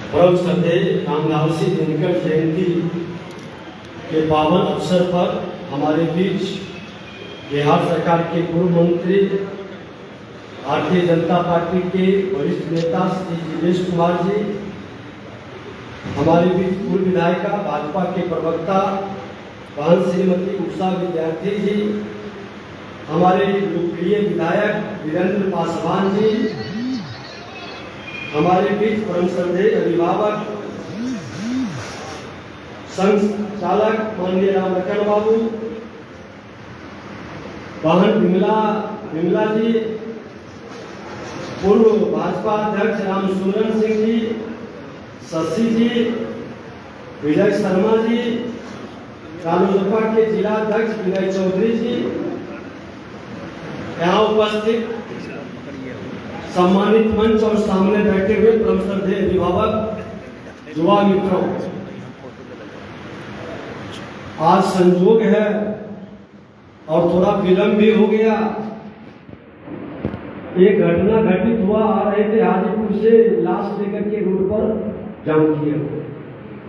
परम श्रद्धेय रामलाल सिंह दिनकर जयंती के पावन अवसर पर हमारे बीच बिहार सरकार के पूर्व मंत्री, भारतीय जनता पार्टी के वरिष्ठ नेता श्री जिवेश कुमार जी, हमारे बीच पूर्व विधायिका भाजपा के प्रवक्ता बहन श्रीमती उषा विद्यार्थी जी, हमारे लोकप्रिय विधायक वीरेंद्र पासवान जी, हमारे बीच परम श्रद्धेय अभिभावक संघ चालक माननीय राम लखन बाबू, बहन विमला जी, पूर्व भाजपा अध्यक्ष राम सूरन सिंह जी, शशि जी, विजय शर्मा जी, रालोसपा के जिला अध्यक्ष विनय चौधरी जी, यहाँ उपस्थित सम्मानित मंच और सामने बैठे हुए परम श्रद्धेय अभिभावक, युवा मित्रों, आज संजोग है और थोड़ा विलंब भी हो गया। एक घटना घटित हुआ, आ रहे थे हाजीपुर से लाश लेकर के रोड पर जाम किए,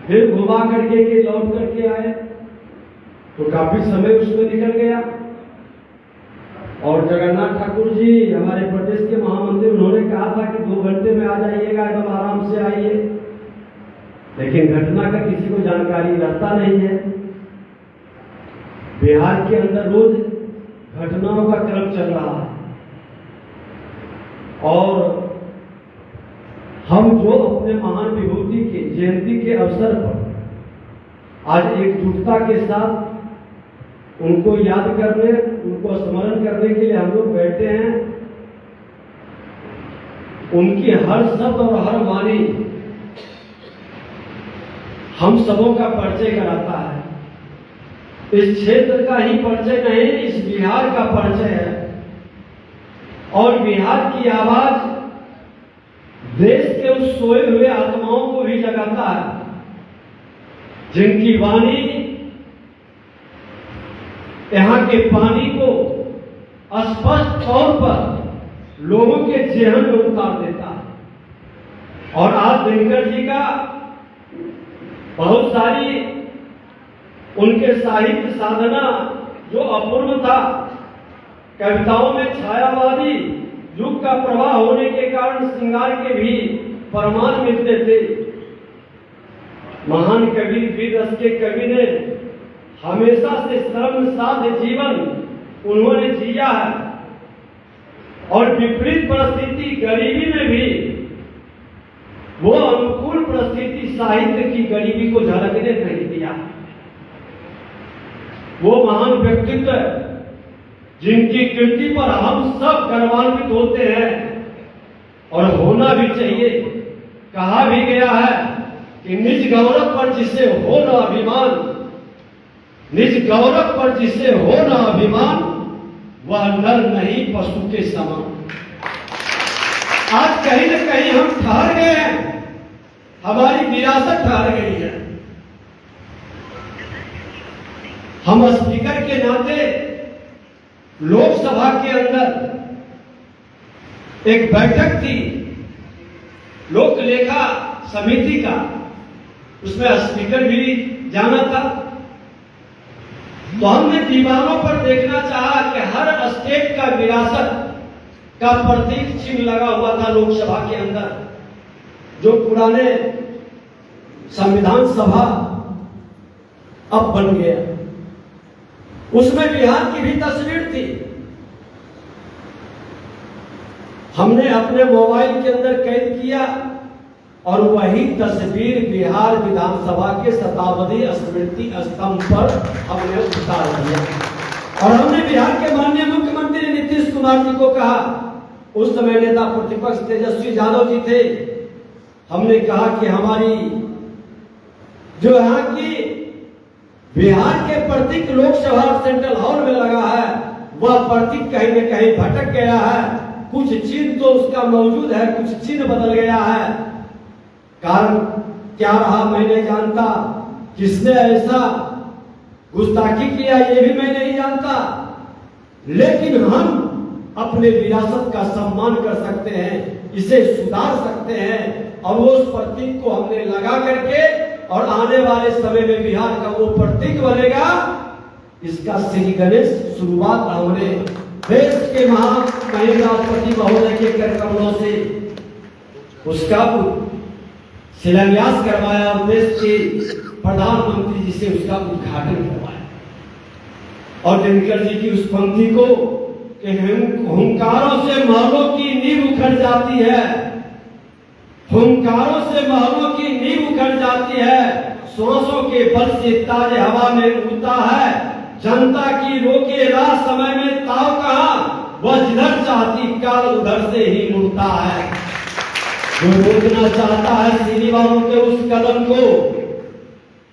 फिर घुमा करके के लौट करके आए तो काफी समय उसमें निकल गया। और जगन्नाथ ठाकुर जी हमारे प्रदेश के महामंत्री, उन्होंने कहा था कि 2 घंटे में आ जाइएगा, एकदम आराम से आइए, लेकिन घटना का किसी को जानकारी रहता नहीं है। बिहार के अंदर रोज घटनाओं का क्रम चल रहा है और हम जो अपने महान विभूति के जयंती के अवसर पर आज एकजुटता के साथ उनको याद करने, उनको स्मरण करने के लिए हम लोग बैठे हैं। उनकी हर शब्द और हर वाणी हम सबों का परिचय कराता है। इस क्षेत्र का ही परिचय नहीं, इस बिहार का परिचय है और बिहार की आवाज देश के उस सोए हुए आत्माओं को भी जगाता है, जिनकी वाणी यहाँ के पानी को स्पष्ट तौर पर लोगों के जेहन में उतार देता है। और आज दिनकर जी का बहुत सारी उनके साहित्य साधना जो अपूर्व था, कविताओं में छायावादी युग का प्रवाह होने के कारण श्रृंगार के भी प्रमाण मिलते थे। महान कवि वीर रस के कवि ने हमेशा से श्रम साध्य जीवन उन्होंने जिया है और विपरीत परिस्थिति गरीबी में भी वो अनुकूल परिस्थिति साहित्य की गरीबी को झलकने नहीं दिया। वो महान व्यक्तित्व जिनकी कीर्ति पर हम सब गर्वान्वित होते हैं और होना भी चाहिए। कहा भी गया है कि निज गौरव पर जिसे हो न अभिमान, निज गौरव पर जिसे हो न अभिमान, वह नर नहीं पशु के समान। आज कहीं न कहीं हम ठहर गए हैं, हमारी विरासत ठहर गई है। हम स्पीकर के नाते लोकसभा के अंदर एक बैठक थी लोक लेखा समिति का, उसमें स्पीकर भी जाना था। तो हमने दीवारों पर देखना चाहा कि हर स्टेट का विरासत का प्रतीक चिन्ह लगा हुआ था लोकसभा के अंदर, जो पुराने संविधान सभा अब बन गया। उसमें बिहार की भी तस्वीर थी। हमने अपने मोबाइल के अंदर कैद किया और वही तस्वीर बिहार विधानसभा के शताब्दी स्मृति स्तंभ पर हमने उतार दिया। और हमने बिहार के माननीय मुख्यमंत्री नीतीश कुमार जी को कहा, उस समय नेता प्रतिपक्ष तेजस्वी यादव जी थे, हमने कहा कि हमारी जो यहाँ की बिहार के प्रतीक लोकसभा सेंट्रल हॉल में लगा है, वह प्रतीक कहीं न कहीं भटक गया है। कुछ चिन्ह तो उसका मौजूद है, कुछ चिन्ह बदल गया है। कारण क्या रहा मैं नहीं जानता, किसने ऐसा गुस्ताखी किया ये भी मैं नहीं जानता, लेकिन हम अपने विरासत का सम्मान कर सकते हैं, इसे सुधार सकते हैं और वो उस प्रतीक को हमने लगा करके और आने वाले समय में बिहार का वो प्रतीक बनेगा। इसका श्री गणेश शुरुआत हमने देश के महामहिम राष्ट्रपति महोदय के कर कमलों से उसका शिलान्यास करवाया और देश के प्रधानमंत्री जी से उसका उद्घाटन करवाया। और दिनकर जी की उस पंक्ति को कि हुंकारों से महलों की नींव उखड़ जाती है, हुंकारों से महलों की नींव उखड़ जाती है, सांसों के बल से ताजे हवा में उड़ता है, जनता की रोके राह समय में ताव कहा, वह जिधर चाहती काल उधर से ही मुड़ता है। जो रोकना चाहता है श्रीवालों के उस कदम को,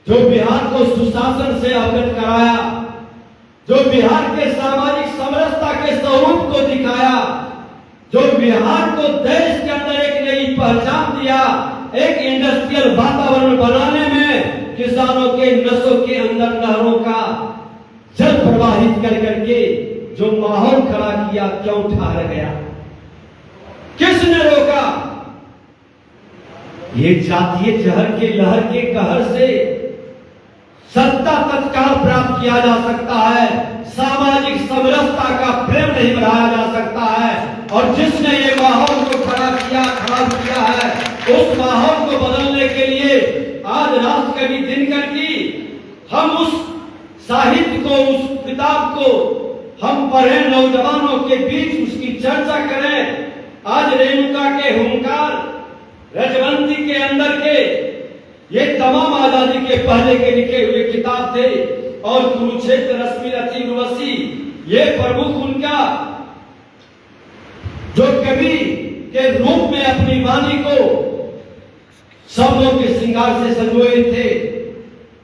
जो बिहार को सुशासन से अवगत कराया, जो बिहार के सामाजिक समरसता के स्वरूप को दिखाया, जो बिहार को देश के अंदर एक नई पहचान दिया, एक इंडस्ट्रियल वातावरण बनाने में किसानों के नसों के अंदर नहरों का जल प्रवाहित कर करके जो माहौल खड़ा किया, क्यों ठहर गया, किसने रोका? ये जातीय जहर के लहर के कहर से सत्ता तत्काल प्राप्त किया जा सकता है, सामाजिक समरसता का प्रेम नहीं बढ़ाया जा सकता है। और जिसने ये माहौल को खराब किया है, उस माहौल को बदलने के लिए आज राष्ट्रकवि दिनकर की हम उस साहित्य को, उस किताब को हम पढ़ें, नौजवानों के बीच उसकी चर्चा करें। आज रेणुका के हुंकार, रजवंती के अंदर के ये तमाम आजादी के पहले के लिखे हुए किताब थे और कुरुक्षेत्र रश्मि रति उर्वशी ये प्रमुख उनका जो कवि के रूप में अपनी वाणी को शब्दों के श्रृंगार से संजोए थे,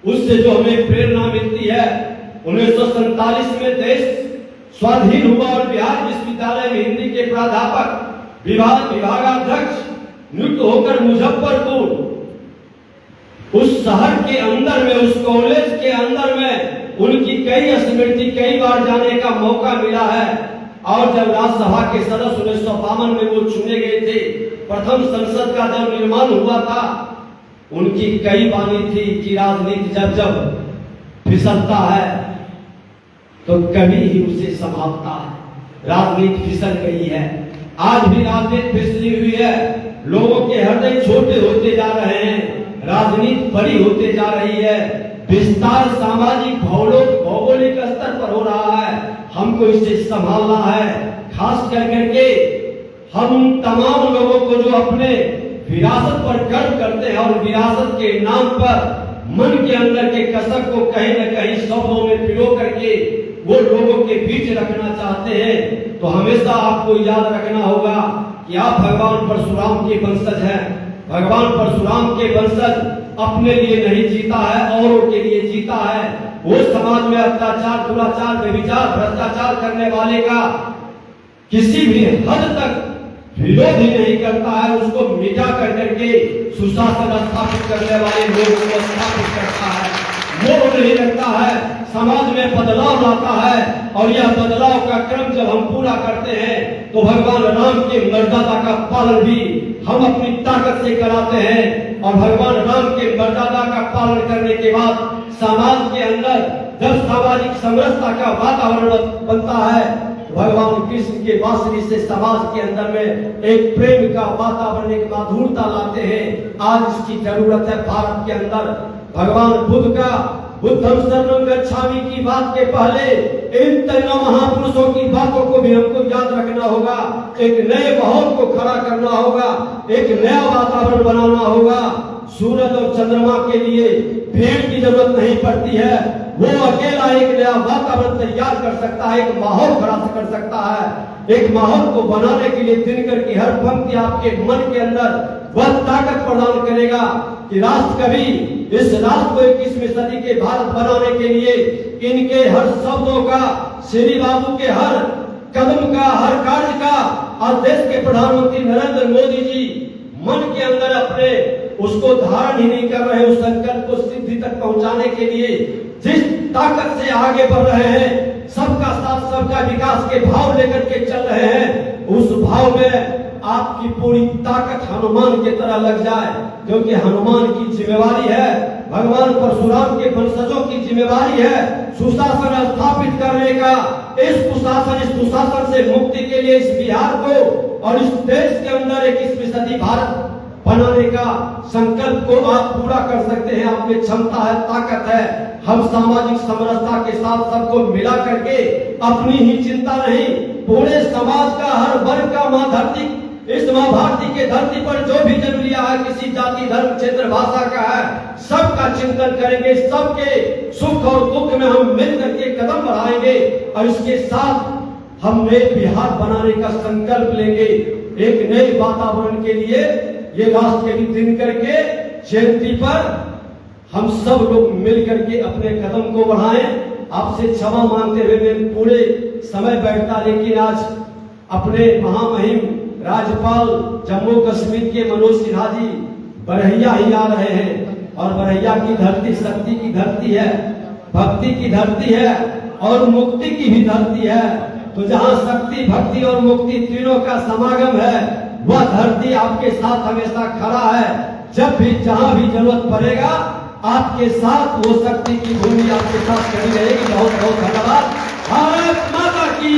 उससे जो हमें प्रेरणा मिलती है। 1947 में देश स्वाधीन हुआ और बिहार विश्वविद्यालय में हिंदी के प्राध्यापक विभागाध्यक्ष नियुक्त होकर मुजफ्फरपुर उस शहर के अंदर में, उस कॉलेज के अंदर में उनकी कई स्मृति कई बार जाने का मौका मिला है। और जब राज्यसभा के सदस्य 1952 में वो चुने गए थे, प्रथम संसद का जब निर्माण हुआ था, उनकी कई वाणी थी कि राजनीति जब जब फिसलता है तो कभी ही उसे संभालता है। राजनीति फिसल गई है, आज भी राजनीति फिसली हुई है, लोगों के हृदय छोटे होते जा रहे हैं, राजनीति बड़ी होते जा रही है, विस्तार सामाजिक भौगोलिक स्तर पर हो रहा है। हमको इसे संभालना है, खास करके हम तमाम लोगों को जो अपने विरासत पर गर्व करते हैं और विरासत के नाम पर मन के अंदर के कसक को कहीं न कहीं शब्दों में पिरो करके वो लोगों के बीच रखना चाहते हैं, तो हमेशा आपको याद रखना होगा कि आप भगवान परशुराम के वंशज हैं। भगवान परशुराम के वंशज अपने लिए नहीं जीता है, औरों के लिए जीता है। वो समाज में अत्याचार, दुराचार, व्यभिचार, भ्रष्टाचार करने वाले का किसी भी हद तक विरोध ही नहीं करता है, उसको मिटा कर करके सुशासन स्थापित करने वाले लोगों को स्थापित करता है, मोह नहीं रखता है, समाज में बदलाव लाता है। और यह बदलाव का क्रम जब हम पूरा करते हैं तो भगवान राम के मर्यादा का पालन भी हम अपनी ताकत से कराते हैं। और भगवान राम के मर्यादा का पालन करने के बाद समाज के अंदर जब सामाजिक समरसता का वातावरण बनता है, भगवान कृष्ण के बांसुरी से समाज के अंदर में एक प्रेम का वातावरण, एक माधुरता लाते हैं। आज इसकी जरूरत है भारत के अंदर। भगवान बुद्ध का बुद्धम शरणं गच्छामि की बात के पहले इन तीनों महापुरुषों की बातों को भी हमको याद रखना होगा। एक नए माहौल को खड़ा करना होगा, एक नया वातावरण बनाना होगा। सूरज और चंद्रमा के लिए भेड़ की जरूरत नहीं पड़ती है, वो अकेला एक नया वातावरण तैयार कर सकता है, एक माहौल खड़ा कर सकता है। एक माहौल को बनाने के लिए दिनकर की हर पंक्ति आपके मन के अंदर वह ताकत प्रदान करेगा कि राष्ट्र कवि इस राष्ट्र को 21वीं सदी के भारत बनाने के लिए इनके हर शब्दों का, श्री बाबू के हर कदम का, हर कार्य का, आज देश के प्रधानमंत्री नरेंद्र मोदी जी मन के अंदर अपने उसको धारण ही नहीं कर रहे, उस संकल्प को सिद्धि तक पहुंचाने के लिए जिस ताकत से आगे बढ़ रहे हैं, सबका साथ सबका विकास के भाव लेकर के चल रहे हैं, उस भाव में आपकी पूरी ताकत हनुमान की तरह लग जाए, क्योंकि हनुमान की जिम्मेवारी है, भगवान परशुराम के वंशजों की जिम्मेवारी है सुशासन स्थापित करने का। इस दुशासन से मुक्ति के लिए इस बिहार को और इस देश के अंदर एक 21वीं सदी भारत बनाने का संकल्प को आप पूरा कर सकते हैं। आप में क्षमता है, ताकत है। हम सामाजिक समरसता के साथ सबको मिला करके अपनी ही चिंता नहीं, पूरे समाज का हर वर्ग का मां धरती, इस मां भारती के धरती पर जो भी जन्म लिया है, किसी जाति धर्म क्षेत्र भाषा का है, सबका चिंतन करेंगे, सबके सुख और दुख में हम मिल करके कदम बढ़ाएंगे और इसके साथ हम नए बिहार बनाने का संकल्प लेंगे। एक नए वातावरण के लिए ये राष्ट्रकवि दिनकर के जयंती पर हम सब लोग मिल करके अपने कदम को बढ़ाएं। आपसे क्षमा मांगते हुए मैं पूरे समय बैठता, लेकिन आज अपने महामहिम राज्यपाल जम्मू कश्मीर के मनोज सिन्हा जी बरहिया ही आ रहे हैं और बरहिया की धरती शक्ति की धरती है, भक्ति की धरती है और मुक्ति की भी धरती है। तो जहाँ शक्ति, भक्ति और मुक्ति तीनों का समागम है, वह धरती आपके साथ हमेशा खड़ा है। जब भी जहाँ भी जरूरत पड़ेगा आपके साथ वो शक्ति की भूमि आपके साथ खड़ी रहेगी। बहुत बहुत धन्यवाद। भारत माता की